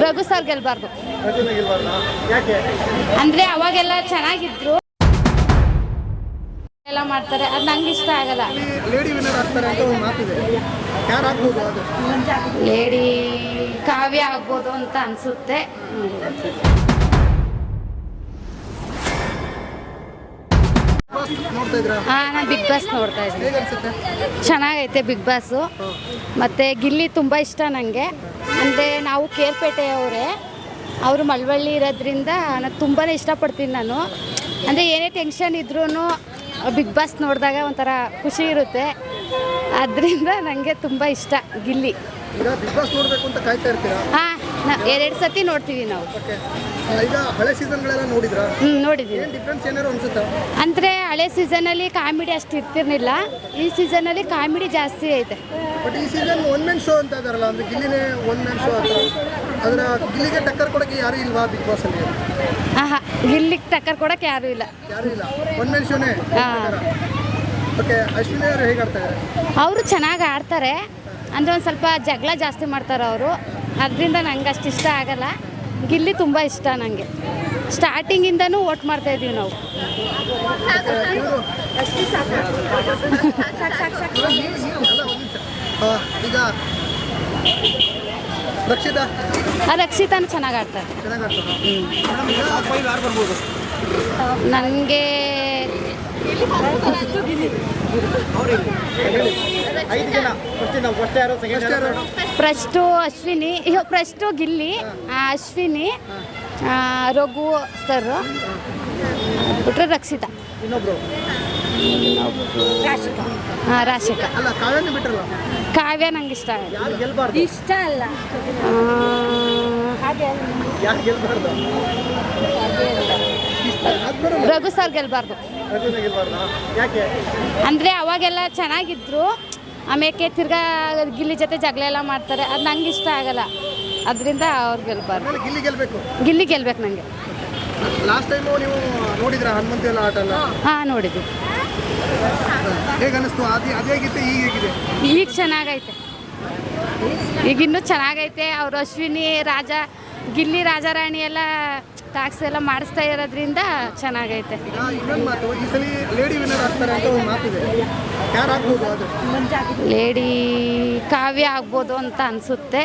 Raghu sir ಗೆಲ್ಬಾರ್ದು. ರಘುನ ಗೆಲ್ಬಾರ್ದಾ? ಯಾಕೆ? ಅಂದ್ರೆ ಅವಾಗೆಲ್ಲ ಚೆನ್ನಾಗಿದ್ರು ಎಲ್ಲ ಮಾಡ್ತಾರೆ, ಅದು ನಂಗೆ ಇಷ್ಟ ಆಗಲ್ಲ. ಲೇಡಿ ವಿನ್ನರ್ ಆಗ್ತಾರೆ ಅಂತ ಒಂದು ಮಾತಿದೆ, ಯಾರು ಆಗ್ಬೋದು? ಅದು ಲೇಡಿ ಕಾವ್ಯ ಆಗ್ಬೋದು ಅಂತ ಅನ್ಸುತ್ತೆ. ನೋಡ್ತಾ ಇದ್ರಾ? ನಾನು ಬಿಗ್ ಬಾಸ್ ನೋಡ್ತಾ ಇದ್ದೀನಿ. ಹೇಗೆ ಅನ್ಸುತ್ತೆ? ಚೆನ್ನಾಗೈತೆ ಬಿಗ್ ಬಾಸು. ಮತ್ತು ಗಿಲ್ಲಿ ತುಂಬ ಇಷ್ಟ ನನಗೆ. ಅಂದರೆ ನಾವು ಕೇರ್ಪೇಟೆಯವರೇ, ಅವರು ಮಳವಳ್ಳಿ ಇರೋದ್ರಿಂದ ನಾನು ತುಂಬಾ ಇಷ್ಟಪಡ್ತೀನಿ. ನಾನು ಅಂದರೆ ಏನೇ ಟೆನ್ಷನ್ ಇದ್ರೂ ಬಿಗ್ ಬಾಸ್ ನೋಡಿದಾಗ ಒಂಥರ ಖುಷಿ ಇರುತ್ತೆ. ಅದರಿಂದ ನನಗೆ ತುಂಬ ಇಷ್ಟ ಗಿಲ್ಲಿ. ಈಗ ಬಿಗ್ ಬಾಸ್ ನೋಡಬೇಕು ಅಂತ ಕಾಯ್ತಾ ಇರ್ತೀರಾ? ಹಾಂ, 2 ಸತಿ ನೋಡ್ತೀವಿ ನಾವು. ಓಕೆ, ಈಗ ಹಳೆ ಸೀಸನ್ಗಳೆಲ್ಲ ನೋಡಿದ್ರಾ? ನೋಡಿದ್ದೀವಿ. ಏನು ಡಿಫ್ರೆನ್ಸ್ ಏನಾರು ಅನ್ಸುತ್ತಾ? ಅಂದರೆ ಹಳೆ ಸೀಸನಲ್ಲಿ ಕಾಮಿಡಿ ಅಷ್ಟು ಇರ್ತಿರ್ಲಿಲ್ಲ, ಈ ಸೀಸನಲ್ಲಿ ಕಾಮಿಡಿ ಜಾಸ್ತಿ ಐತೆ. ಬಟ್ ಈ ಸೀಸನ್ ಒನ್ ಮ್ಯಾನ್ ಶೋ ಅಂತ ಇದಾರಲ್ಲ, ಅಂದ್ರೆ ಗಿಲ್ಲಿನೇ ಒನ್ ಮ್ಯಾನ್ ಶೋ ಅಂತ, ಅದರ ಗಿಲ್ಲಿಗೆ ಟಕ್ಕರ್ ಕೊಡೋಕ್ಕೆ ಯಾರು ಇಲ್ವಾ ಬಿಗ್ ಬಾಸ್ ಅಲ್ಲಿ? ಆಹಾ, ಗಿಲ್ಲಿಗೆ ಟಕ್ಕರ್ ಕೊಡೋಕ್ಕೆ ಯಾರೂ ಇಲ್ಲ. ಯಾರು ಇಲ್ಲ, ಒನ್ ಮ್ಯಾನ್ ಶೋನೇ. ಓಕೆ, ಅಶ್ವಿನಿ ಅವರು ಹೇಗೆ ಆಡ್ತಾ ಇದ್ದಾರೆ? ಅವರು ಚೆನ್ನಾಗಿ ಆಡ್ತಾರೆ, ಅಂದರೆ ಒಂದು ಸ್ವಲ್ಪ ಜಗಳ ಜಾಸ್ತಿ ಮಾಡ್ತಾರೆ ಅವರು, ಅದರಿಂದ ನಂಗೆ ಅಷ್ಟು ಇಷ್ಟ ಆಗಲ್ಲ. ಗಿಲ್ಲಿ ತುಂಬ ಇಷ್ಟ ನನಗೆ, ಸ್ಟಾರ್ಟಿಂಗಿಂದನೂ ವೋಟ್ ಮಾಡ್ತಾಯಿದ್ದೀವಿ ನಾವು. ಈಗ ರಕ್ಷಿತಾ ರಕ್ಷಿತಾನು ಚೆನ್ನಾಗಿ ಆಡ್ತಾರೆ. ನನಗೆ first Ashwini, first Gilli, Ashwini, Raghu sir, ಬಿಟ್ಟರೆ ರಕ್ಷಿತಾ, ರಾಶಿಕಾ. ಕಾವ್ಯ ನಂಗೆ ಇಷ್ಟ ಆಗಲ್ಲ. ಇಷ್ಟ ಅಲ್ಲ. ರಘು ಸರ್ ಗೆಲ್ಬಾರ್ದು. ಅಂದರೆ ಅವಾಗೆಲ್ಲ ಚೆನ್ನಾಗಿದ್ರು, ಆಮೇಲೆ ತಿರ್ಗಾ ಗಿಲ್ಲಿ ಜೊತೆ ಜಗಳ ಎಲ್ಲ ಮಾಡ್ತಾರೆ, ಅದು ನಂಗೆ ಇಷ್ಟ ಆಗಲ್ಲ. ಅದರಿಂದ ಅವ್ರು ಗೆಲ್ಬಾರ್ದು. ಗಿಲ್ಲಿ ಗೆಲ್ಬೇಕು ನನಗೆ. ಲಾಸ್ಟ್ ಟೈಮು ನೀವು ನೋಡಿದ್ರಾ ಹನುಮಂತ ಎಲ್ಲ ಆಟ ಎಲ್ಲ? ಹಾಂ, ನೋಡಿದ್ವಿ. ಹೇಗೆ ಅನಿಸ್ತು? ಅದೇಗಿತ್ತು, ಈಗ ಹೇಗಿದೆ? ಈಗ ಚೆನ್ನಾಗೈತೆ, ಈಗ ಇನ್ನೂ ಚೆನ್ನಾಗೈತೆ. ಅವರು ಅಶ್ವಿನಿ, ಗಿಲ್ಲಿ, ರಾಜಾರಾಣಿ ಎಲ್ಲ ಟಾಕ್ಸ್ ಎಲ್ಲ ಮಾಡಿಸ್ತಾ ಇರೋದ್ರಿಂದ ಚೆನ್ನಾಗೈತೆ. ಇನ್ನೊಂದು ಮಾತು, ಈ ಸಲ ಲೇಡಿ ವಿನ್ನರ್ ಆಗ್ತಾರೆ ಅಂತ ಒಂದು ಮಾತಿದೆ, ಯಾರು ಆಗ್ಬೋದು? ಅದು ಲೇಡಿ ಕಾವ್ಯ ಆಗ್ಬೋದು ಅಂತ ಅನಿಸುತ್ತೆ.